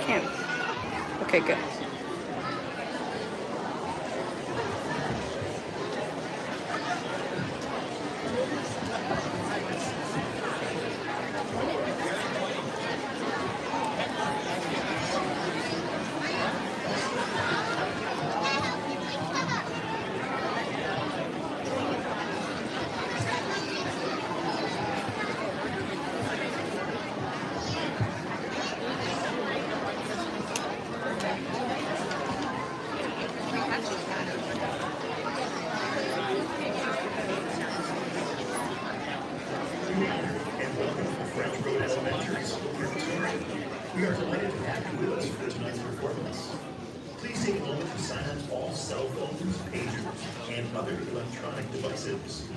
Can't. Okay, good. And welcome to French Road Elementary School here in Torrey. We are delighted to have you with us for tonight's performance. Please take a moment to silence all cell phones, pagers, and other electronic devices.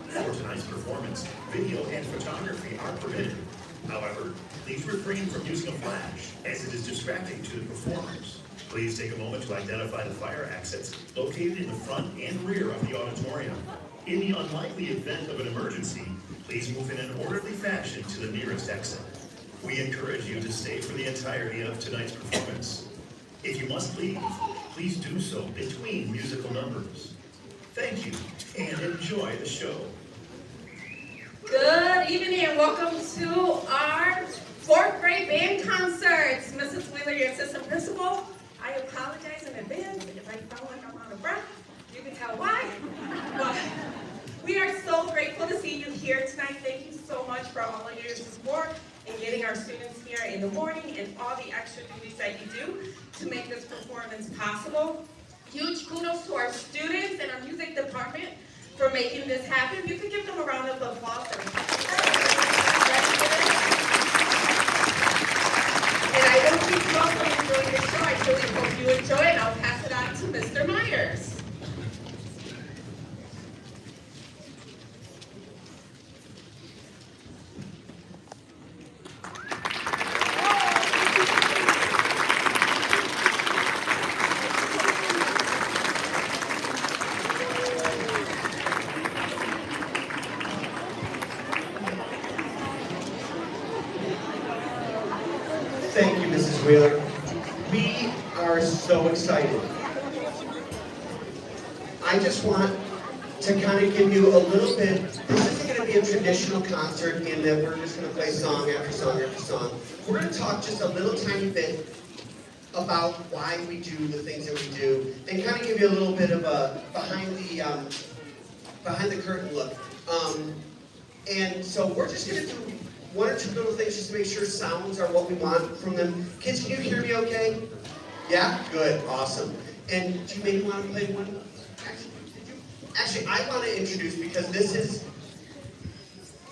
For tonight's performance, video and photography are permitted. However, please refrain from using a flash, as it is distracting to the performers. Please take a moment to identify the fire exits located in the front and rear of the auditorium. In the unlikely event of an emergency, please move in an orderly fashion to the nearest exit. We encourage you to stay for the entirety of tonight's performance. If you must leave, please do so between musical numbers. Thank you, and enjoy the show. Good evening and welcome to our 4th grade band concerts. Mrs. Wheeler, your assistant principal, I apologize in advance if I sound like I'm out of breath. You can tell why. But we are so grateful to see you here tonight. Thank you so much for all of your support in getting our students here in the morning and all the extra duties that you do to make this performance possible. Huge kudos to our students and our music department for making this happen. You could give them a round of applause. And I don't think you all will enjoy the show. I really hope you enjoy it. I'll pass it on to Mr. Myers. Thank you, Mrs. Wheeler. We are so excited. I just want to kind of give you a little bit, this isn't going to be a traditional concert in that we're just going to play song after song after song. We're going to talk just a little tiny bit about why we do the things that we do and kind of give you a little bit of a behind the curtain look. And so we're just going to do one or two little things just to make sure sounds are what we want from them. Kids, can you hear me okay? Yeah? Good. Awesome. And do you maybe want to play one? Actually, I want to introduce, because this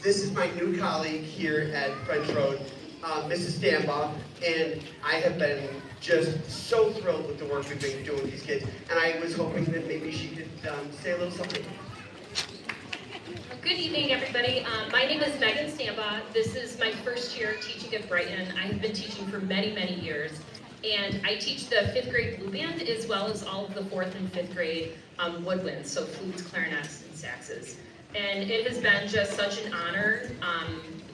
is my new colleague here at French Road, Mrs. Stambaugh, and I have been just so thrilled with the work we've been doing with these kids, and I was hoping that maybe she could say a little something. Good evening, everybody. My name is Megan Stambaugh. This is my first year teaching at Brighton. I have been teaching for many, many years. And I teach the 5th grade blue band as well as all of the 4th and 5th grade woodwinds, so flutes, clarinets, and saxes. And it has been just such an honor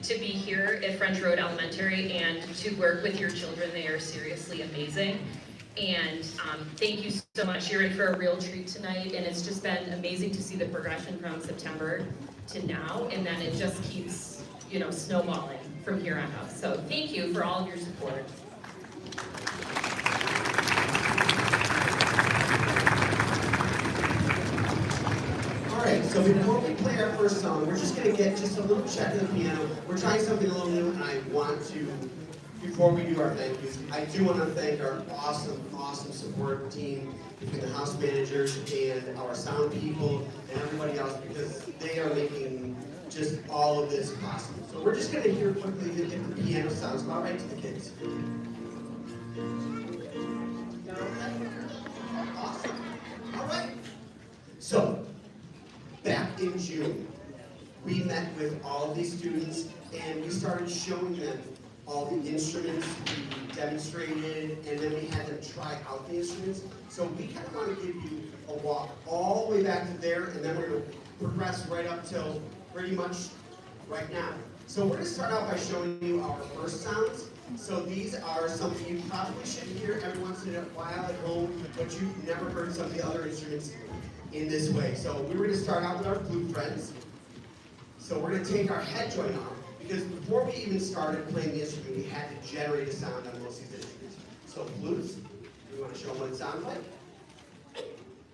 to be here at French Road Elementary and to work with your children. They are seriously amazing. And thank you so much. You're in for a real treat tonight, and it's just been amazing to see the progression from September to now, and then it just keeps, snowballing from here on out. So thank you for all of your support. All right, so before we play our first song, we're just going to get just a little check of the piano. We're trying something a little new, and I want to, before we do our thank yous, I do want to thank our awesome support team between the house managers and our sound people and everybody else, because they are making just all of this possible. So we're just going to hear quickly if the piano sounds about right to the kids. Awesome. All right. So, back in June, we met with all of these students and we started showing them all the instruments we demonstrated, and then we had them try out the instruments. So we kind of want to give you a walk all the way back to there, and then we're going to progress right up till pretty much right now. So we're going to start out by showing you our first sounds, So these are something you probably should hear every once in a while at home, but you've never heard some of the other instruments in this way. So we're going to start out with our flute friends. So we're going to take our head joint off, because before we even started playing the instrument, we had to generate a sound on most of these instruments. So flutes, we want to show them what it sounds like.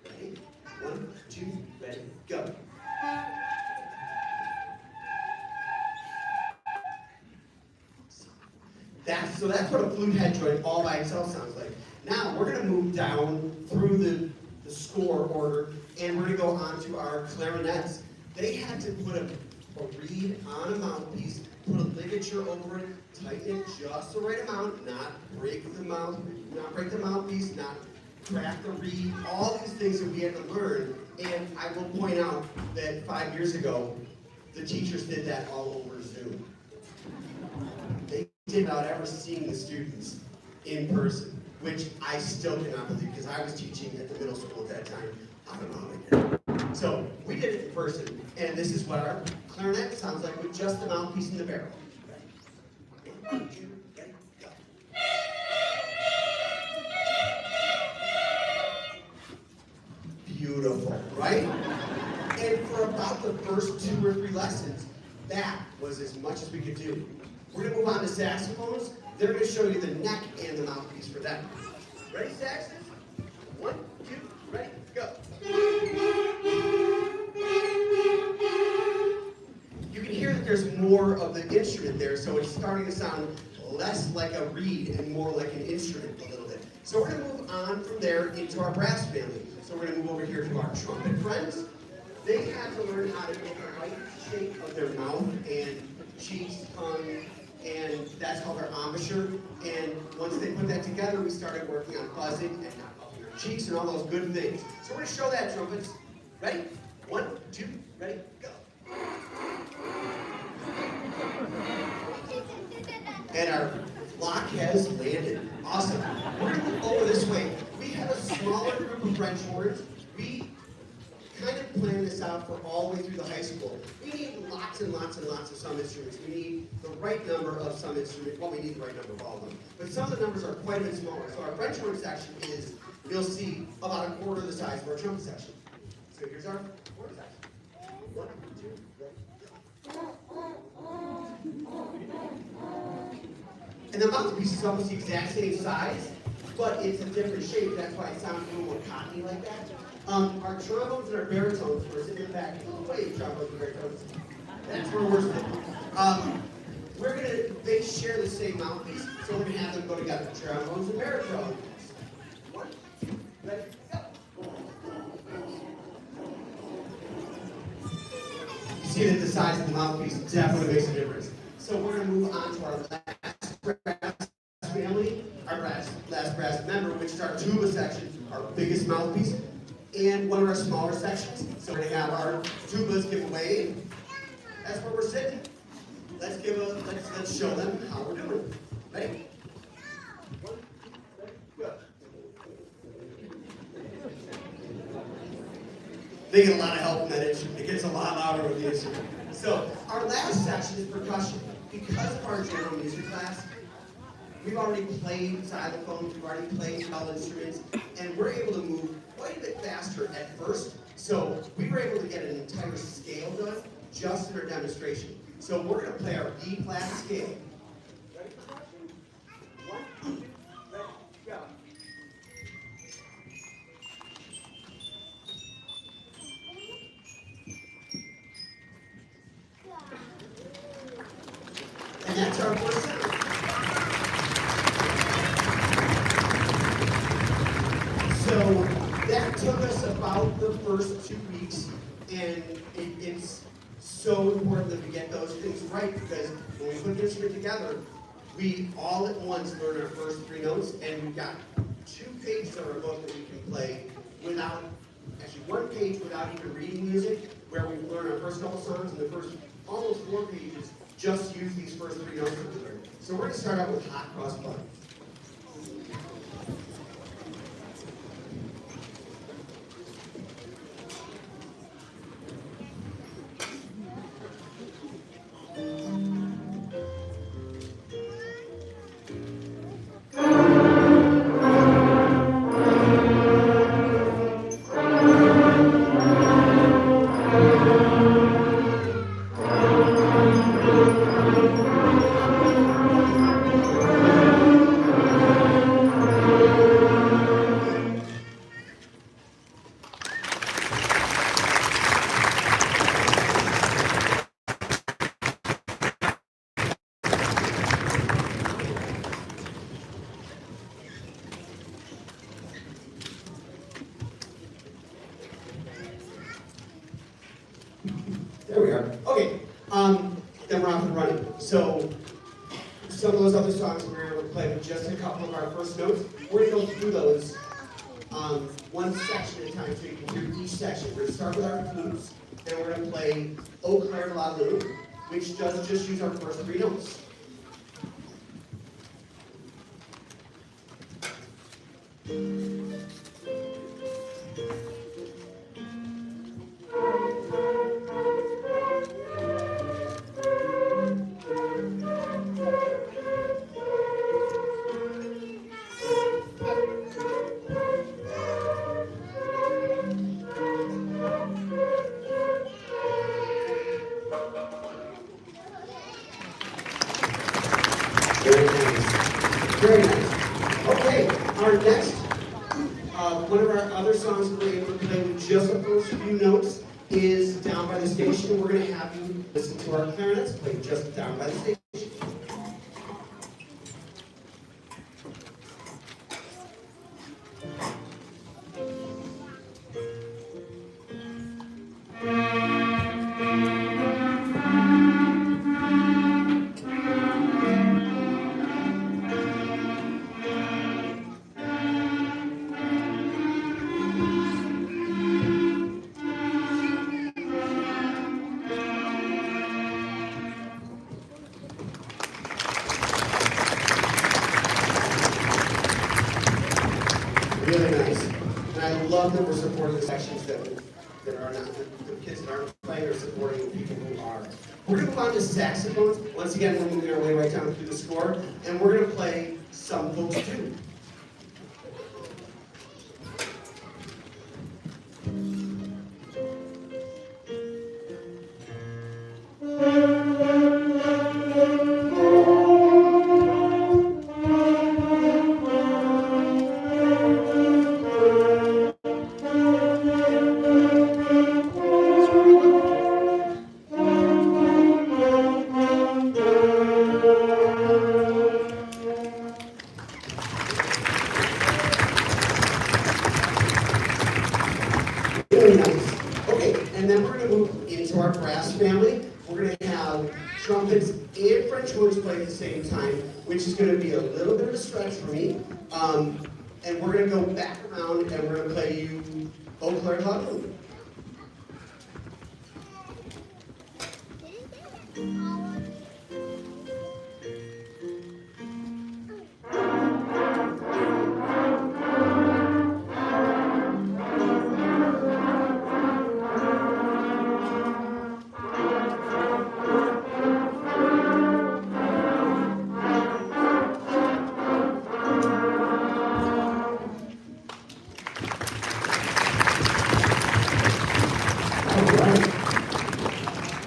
Ready? 1, 2, ready, go. So that's what a flute head joint all by itself sounds like. Now we're going to move down through the score order, and we're going to go on to our clarinets. They had to put a reed on a mouthpiece, put a ligature over it, tighten it just the right amount, not break the mouthpiece, not crack the reed, all these things that we had to learn. And I will point out that 5 years ago, the teachers did that all over Zoom. They did not ever seeing the students in person, which I still cannot believe, because I was teaching at the middle school at that time. I don't know how they did it. So we did it in person, and this is what our clarinet sounds like with just the mouthpiece in the barrel. Ready? 1, 2, ready, go. Beautiful, right? And for about the first 2 or 3 lessons, that was as much as we could do. We're going to move on to saxophones. They're going to show you the neck and the mouthpiece for them. Ready, saxes? 1, 2, ready, go. You can hear that there's more of the instrument there, so it's starting to sound less like a reed and more like an instrument a little bit. So we're going to move on from there into our brass family. So we're going to move over here to our trumpet friends. They have to learn how to make the right shape of their mouth and cheeks, tongue, and that's called our embouchure. And once they put that together, we started working on buzzing and not puffing your cheeks and all those good things. So we're going to show that, trumpets. Ready? 1, 2, ready, go. And our lock has landed. Awesome. We're going to move over this way. We have a smaller group of French horns. We kind of planned this out for all the way through the high school. We need lots and lots and lots of some instruments. We need the right number of some instruments. Well, we need the right number of all of them. But some of the numbers are quite a bit smaller. So our French horn section is, you'll see, about a quarter the size of our trumpet section. So here's our horn section. 1, 2, ready, go. And the mouthpiece is almost the exact same size, but it's a different shape. That's why it sounds a little more cottony like that. Our trombones and our baritones, we're sitting in the back. Wait, trombones and baritones. That's where we're sitting. They share the same mouthpiece, so we're gonna have them go together. Trombones and baritones. 1, 2, ready, go. You see that the size of the mouthpiece definitely makes a difference. So we're gonna move on to our last brass family, our last brass member, which is our tuba section, our biggest mouthpiece, and one of our smaller sections. So we're gonna have our tubas give a wave. That's where we're sitting. Let's show them how we're doing. Ready? 1, 2, ready, go. They get a lot of help from that instrument. It gets a lot louder with the instrument. So our last section is percussion. Because of our general music class, we've already played xylophones, we've already played all instruments, and we're able to move quite a bit faster at first. So we were able to get an entire scale done just in our demonstration. So we're going to play our B flat scale. Ready for percussion? 1, 2, ready, go. And that's our first sound. So that took us about the first 2 weeks, and it's so important that we get those things right, because when we put the instrument together, we all at once learn our first 3 notes, and we've got 2 pages of our book that we can play without, actually 1 page without even reading music, where we learn our first couple songs, and the first almost 4 pages just use these first 3 notes that we learned. So we're going to start out with Hot Cross Bun. There we are. Okay. Then we're off and running. So some of those other songs we're going to play with just a couple of our first notes. We're going to go through those one section at a time so you can hear each section. We're going to start with our flutes, and we're going to play Au Clair de la Lune, which does just use our first three notes. Very nice. Very nice. Okay, our next, one of our other songs we're able to play with just the first few notes is Down by the Station. We're going to have you listen to our clarinets play just Down by the Station. Really nice. And I love that we're supporting the sections that are not, the kids that aren't playing are supporting the people who are. We're going to move on to saxophones. Once again, we're moving our way right down through the score. And we're going to play Some Folks Do. Really nice. Okay, and then we're going to move into our brass family. We're going to have trumpets and French horns play at the same time, which is going to be a little bit of a stretch for me. And we're going to go back around and we're going to play you Au Clair de la Lune.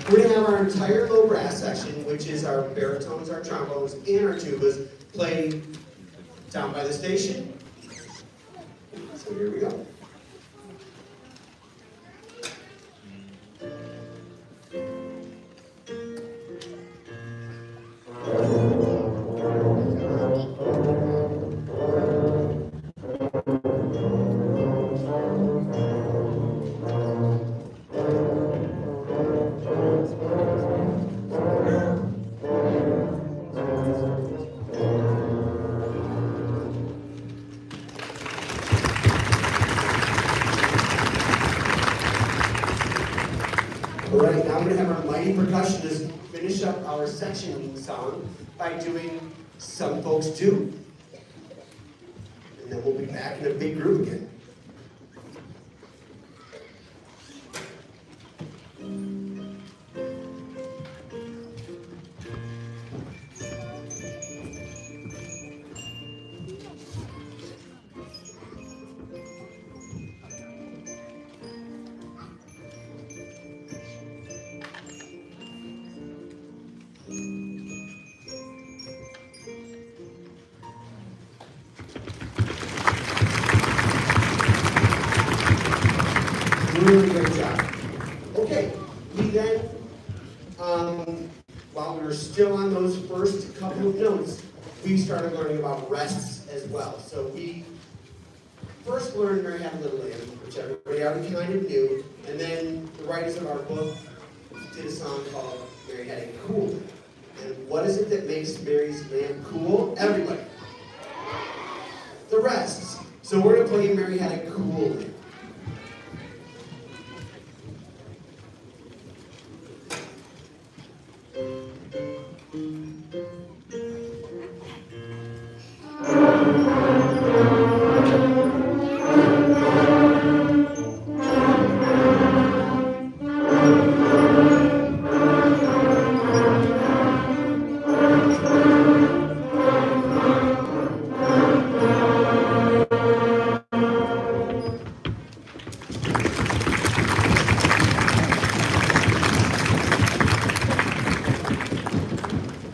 We're going to have our entire low brass section, which is our baritones, our trombones, and our tubas, play Down by the Station. So here we go. All right, now we're going to have our mighty percussionists finish up our section song by doing Some Folks Do. And then we'll be back in a big group again. Really great job. Okay, we then, while we were still on those first couple of notes, we started learning about rests as well. So we first learned Mary Had a Little Lamb, which everybody already kind of knew, and then the writers of our book did a song called Mary Had a Cool Lamb. And what is it that makes Mary's lamb cool? Everybody. The rest. So we're going to play Mary Had a Cool Lamb.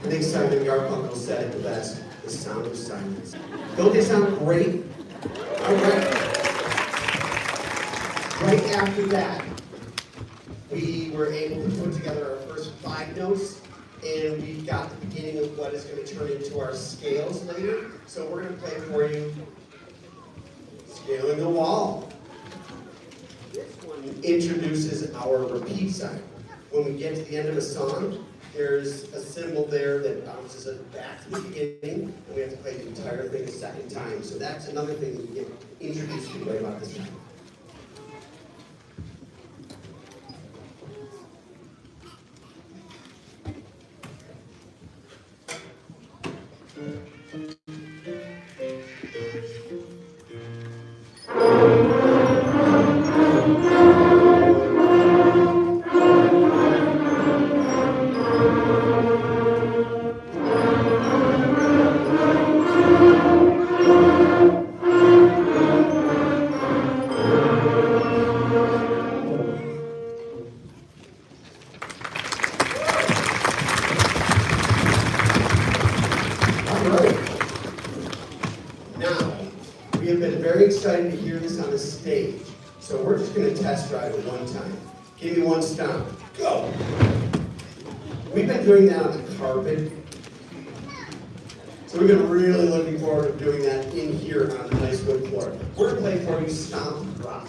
I think Simon Garfunkel said it the best, the sound of silence. Don't they sound great? All right. Right after that, we were able to put together our first 5 notes, and we got the beginning of what is going to turn into our scales later. So we're going to play for you Scaling the Wall. This one introduces our repeat sign. When we get to the end of a song, there's a symbol there that bounces us back to the beginning, and we have to play the entire thing a second time. So that's another thing that we get introduced to right about this time. Excited to hear this on the stage. So we're just going to test drive it one time. Give me one stomp. Go! We've been doing that on the carpet. So we've been really looking forward to doing that in here on the nice wood floor. We're going to play for you Stomp Rock.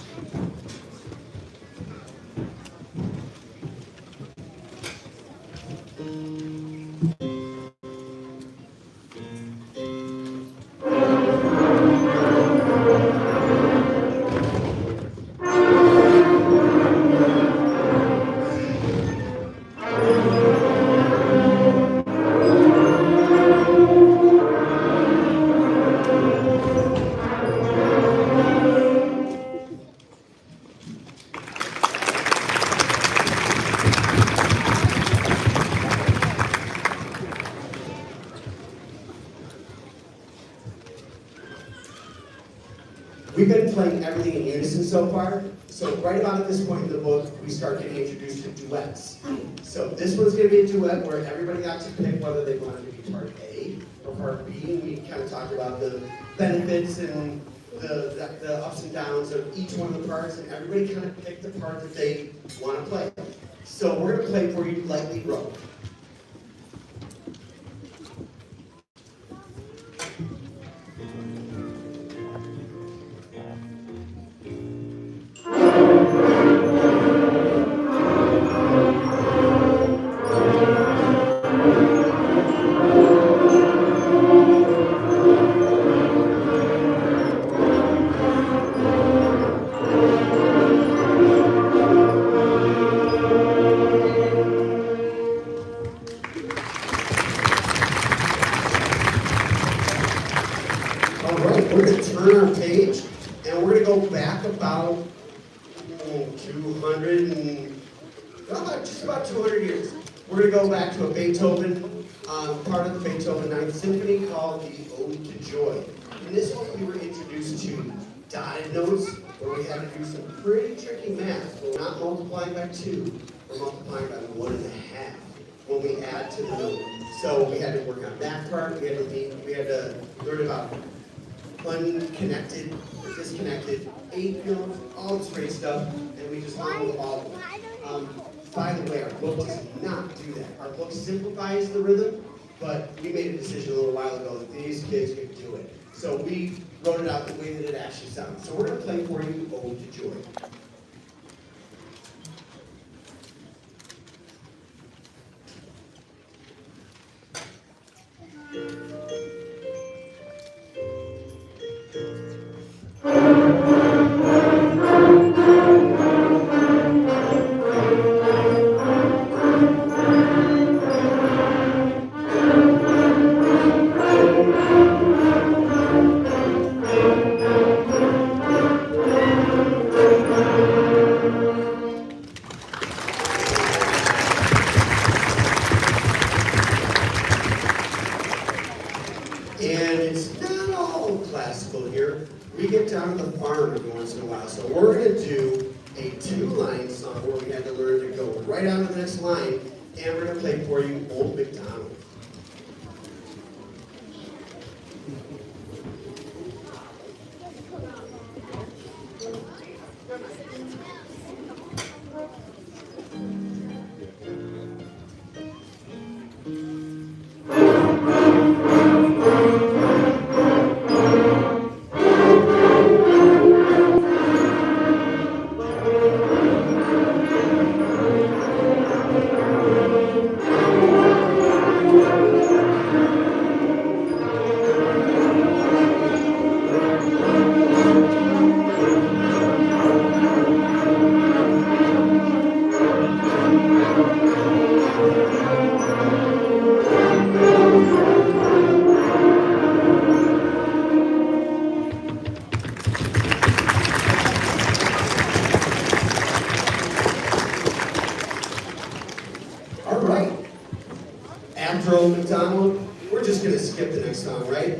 We've been playing everything in unison so far. So right about at this point in the book, we start getting introduced to duets. So this one's going to be a duet where everybody got to pick whether they wanted to be part A or part B. And we kind of talked about the benefits and the ups and downs of each one of the parts. And everybody kind of picked the part that they want to play. So we're going to play for you Lightly Rope. We're going to turn our page, and we're going to go back about 200 years. We're going to go back to a Beethoven, part of the Beethoven Ninth Symphony called the Ode to Joy. In this one, we were introduced to dotted notes, where we had to do some pretty tricky math. We're not multiplying by 2, we're multiplying by 1.5 when we add to the note. So we had to work on that part. We had to learn about unconnected or disconnected 8 notes, all this great stuff, and we just learned with all of them. By the way, our book does not do that. Our book simplifies the rhythm, but we made a decision a little while ago that these kids could do it. So we wrote it out the way that it actually sounds. So we're going to play for you Ode to Joy. And it's not all classical here. We get down to the farm every once in a while. So we're going to do a two-line song where we had to learn to go right on to the next line. And we're going to play for you Old MacDonald. All right. After Old MacDonald, we're just going to skip the next song, right?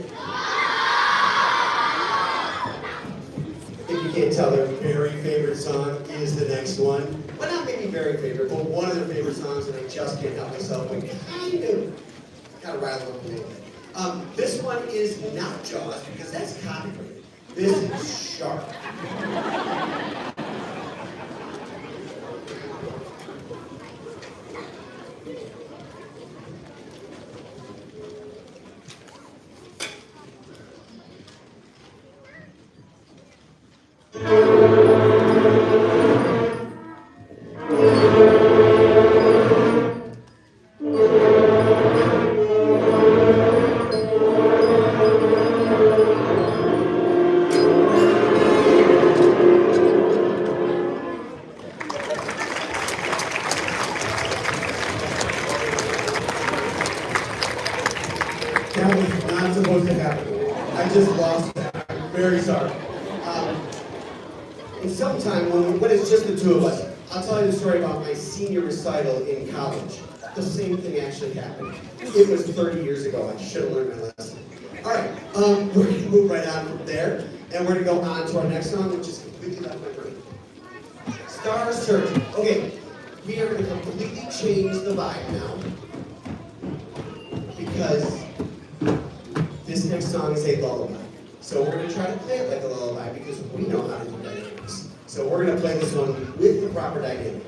If you can't tell, their very favorite song is the next one. Well, not maybe very favorite, but one of their favorite songs, and I just can't help myself, but kind of rattle up a little bit. This one is not Jaws, because that's copyrighted. This is Shark. That was not supposed to happen. I just lost that. I'm very sorry. And sometime when it's just the two of us, I'll tell you the story about my senior recital in college. The same thing actually happened. It was 30 years ago. I should have learned my lesson. All right, we're going to move right on from there, and we're going to go on to our next song, which is completely left my brain. Stars Church. Okay, we are going to completely change the vibe now, because this next song is a lullaby. So we're going to try to play it like a lullaby because we know how to do dynamics. So we're going to play this one with the proper dynamic.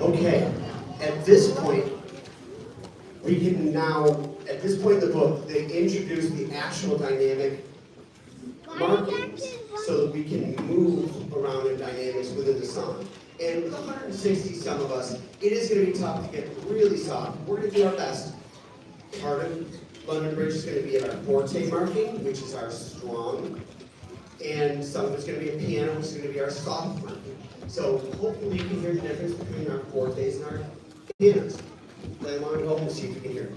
Okay, at this point, at this point in the book, they introduce the actual dynamic markings so that we can move around in dynamics within the song. And with 160 some of us, it is going to be tough to get really soft. We're going to do our best. Part of London Bridge is going to be at our forte marking, which is our strong. And some of it's going to be a piano, which is going to be our soft marking. So hopefully you can hear the difference between our fortes and our pianos. Play along at home and see if you can hear it.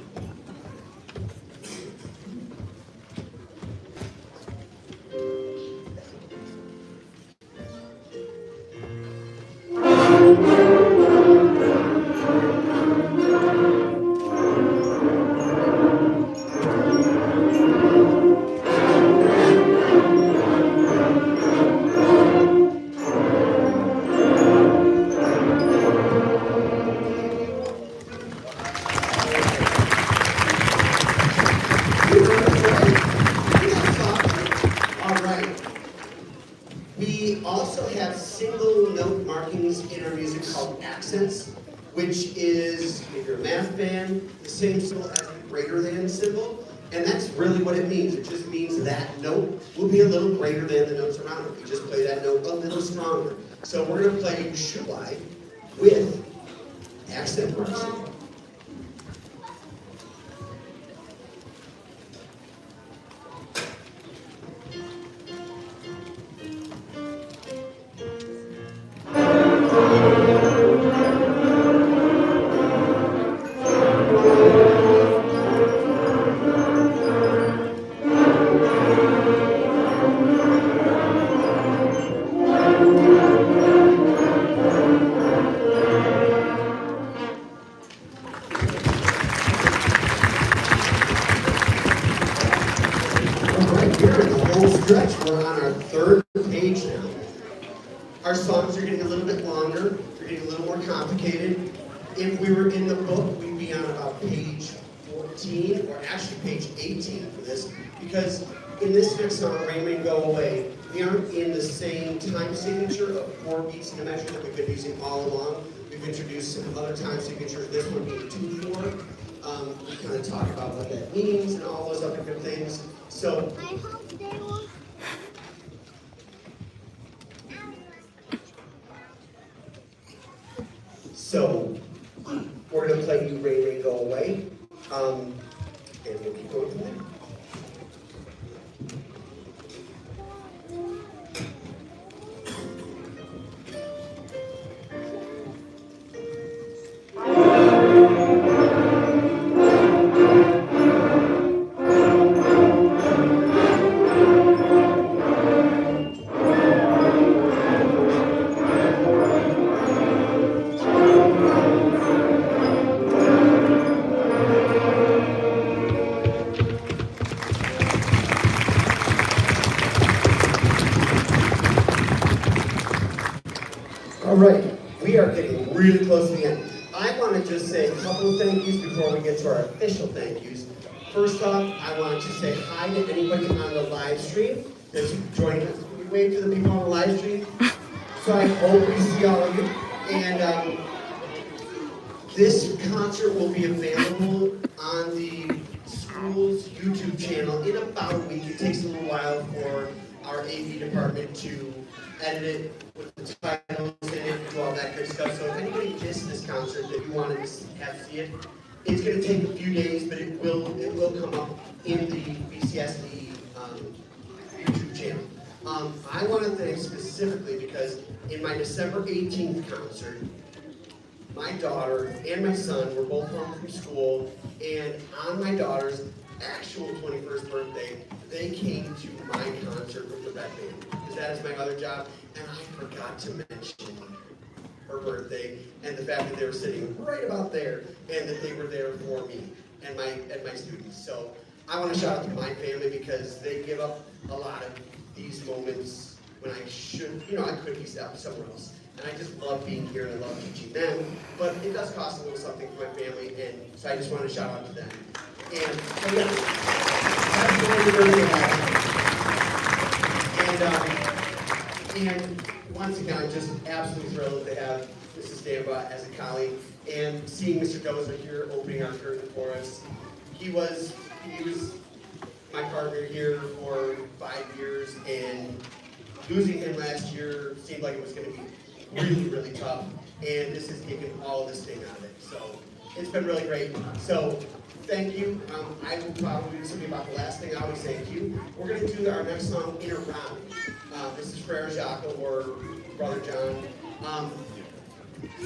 We also have single note markings in our music called accents, which is, if you're a math fan, the same symbol as the greater than symbol. And that's really what it means. It just means that note will be a little greater than the notes around it. We just play that note a little stronger. So we're going to play You Should Lie with accent marks. Stretch. We're on our third page now. Our songs are getting a little bit longer. They're getting a little more complicated. If we were in the book, we'd be on about page 14, or actually page 18 for this, because in this next song, Rain Rain Go Away, we aren't in the same time signature of 4 beats in a measure that we've been using all along. We've introduced some other time signatures, this one being 2/4. We kind of talk about what that means and all those other good things. So, we're going to play You Rain Rain Go Away, and we'll keep going from there. All right, we are getting really close to the end. I want to just say a couple of thank yous before we get to our official thank yous. First off, I want to say hi to anybody on the live stream that's joining us. Can we wave to the people on the live stream? So I hope we see all of you. And this concert will be available on the school's YouTube channel in about a week. It takes a little while for our AV department to edit it with the titles in it and do all that good stuff. So if anybody missed this concert that you wanted to have see it, it's going to take a few days, but it will come up in the BCSD YouTube channel. I want to thank specifically because in my December 18th concert, my daughter and my son were both home from school, and on my daughter's actual 21st birthday, they came to my concert with the Red Band, because that is my other job, and I forgot to mention her birthday and the fact that they were sitting right about there, and that they were there for me and my students. So I want to shout out to my family because they give up a lot of these moments when I should, I could be out somewhere else. And I just love being here and I love teaching them, but it does cost a little something for my family, and so I just want to shout out to them. And so yeah, that's really, really happy. And once again, I'm just absolutely thrilled to have Mrs. Stamba as a colleague, and seeing Mr. Dozer here opening our curtain for us. He was my partner here for 5 years, and losing him last year seemed like it was going to be really, really tough, and this has taken all this thing out of it. So it's been really great. So thank you. I will probably do something about the last thing. I always thank you. We're going to do our next song in a round. This is Frere Jacques or Brother John.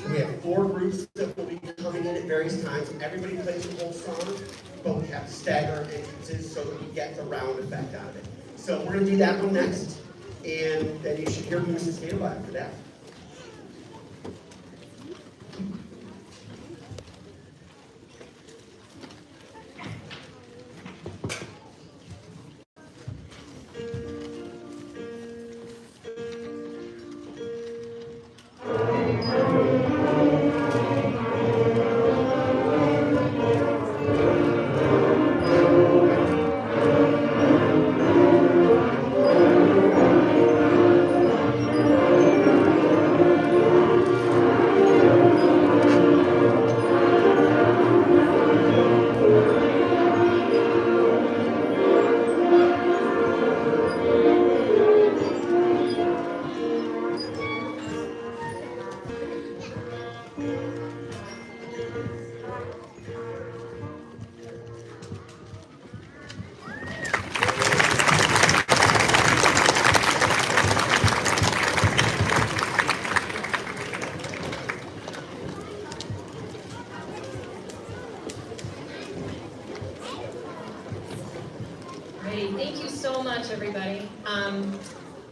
We have 4 groups that will be coming in at various times. Everybody plays the whole song, but we have to stagger our entrances so that we get the round effect out of it. So we're going to do that one next, and then you should hear from Mrs. Stamba after that.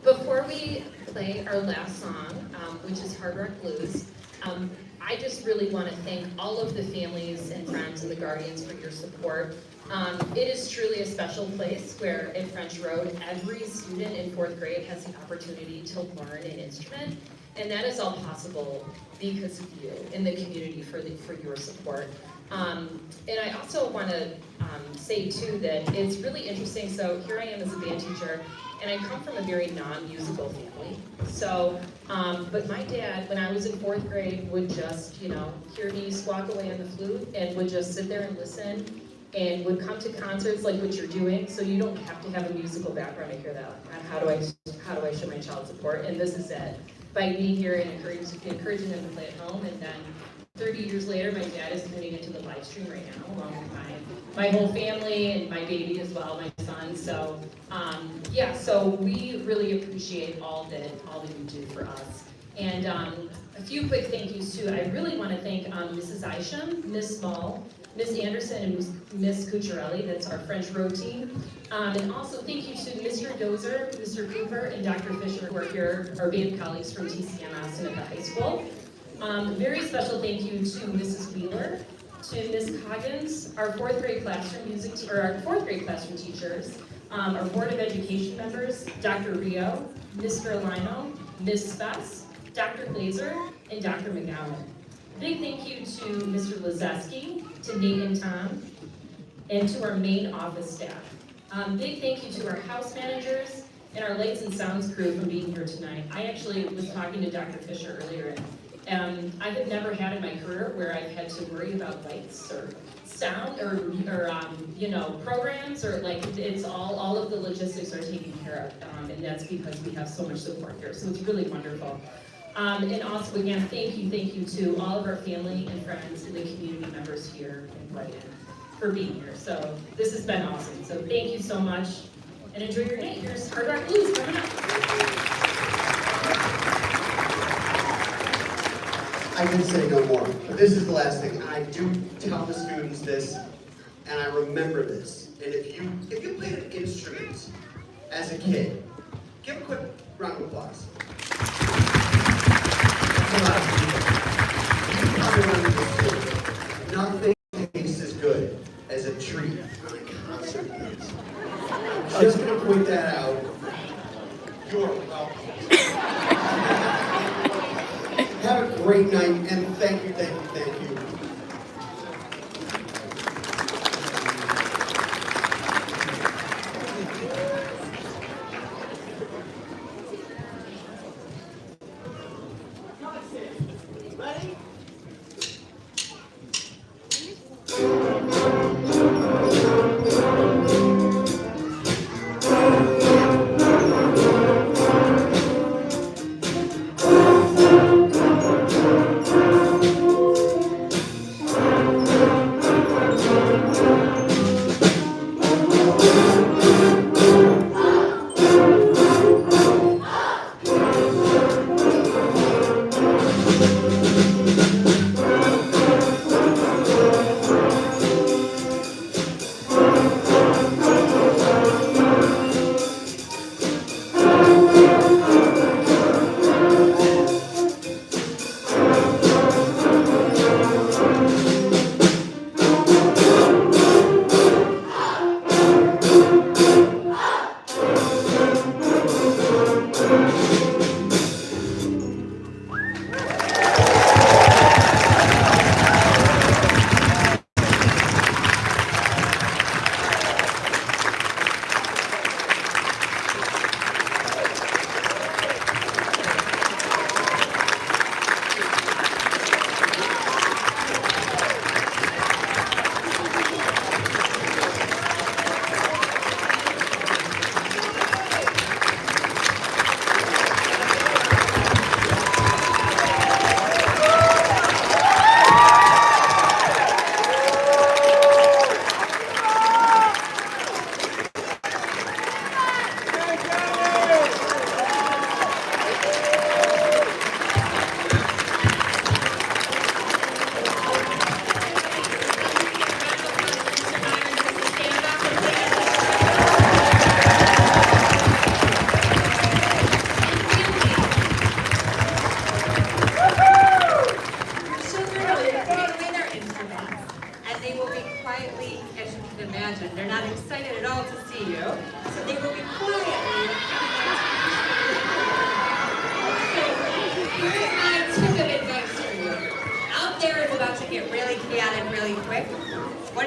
Before we play our last song, which is Hard Rock Blues, I just really want to thank all of the families and friends and the guardians for your support. It is truly a special place where at French Road, every student in 4th grade has the opportunity to learn an instrument, and that is all possible because of you and the community for your support. And I also want to say too that it's really interesting. So here I am as a band teacher, and I come from a very non-musical family. So, but my dad, when I was in 4th grade, would just, hear me squawk away on the flute and would just sit there and listen, and would come to concerts like what you're doing. So you don't have to have a musical background to hear that. And how do I show my child support? And this is it. By being here and encouraging them to play at home, and then 30 years later, my dad is tuning into the live stream right now, along with my whole family and my baby as well, my son. So, so we really appreciate all that you do for us. And a few quick thank yous too. I really want to thank Mrs. Isham, Miss Small, Miss Anderson, and Miss Cucciarelli. That's our French Road team. And also thank you to Mr. Dozer, Mr. Cooper, and Dr. Fisher, who are here, our band colleagues from TCM Austin at the high school. Very special thank you to Mrs. Wheeler, to Ms. Coggins, our 4th grade classroom teachers, our Board of Education members, Dr. Rio, Mr. Lino, Ms. Spess, Dr. Glazer, and Dr. McGowan. Big thank you to Mr. Lazeski, to Nate and Tom, and to our main office staff. Big thank you to our house managers and our lights and sounds crew for being here tonight. I actually was talking to Dr. Fisher earlier, and I have never had in my career where I've had to worry about lights or sound or programs, or it's all of the logistics are taken care of, and that's because we have so much support here. So it's really wonderful. And also again, thank you to all of our family and friends and the community members here in Brighton for being here. So this has been awesome. So thank you so much, and enjoy your night. Here's Hard Rock Blues coming up. I could say no more, but this is the last thing. I do tell the students this, and I remember this. And if you played an instrument as a kid, give a quick round of applause. That's a lot of people. You probably remember this too. Nothing tastes as good as a treat on a concert night. I'm just going to point that out. You're welcome. Have a great night, and thank you. Ready?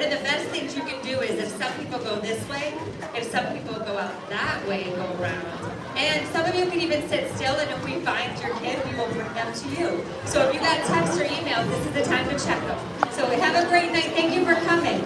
then the best things you can do is if some people go this way, if some people go out that way and go around. And some of you can even sit still, and if we find your kid, we will bring them to you. So if you got texts or emails, this is the time to check them. So have a great night. Thank you for coming.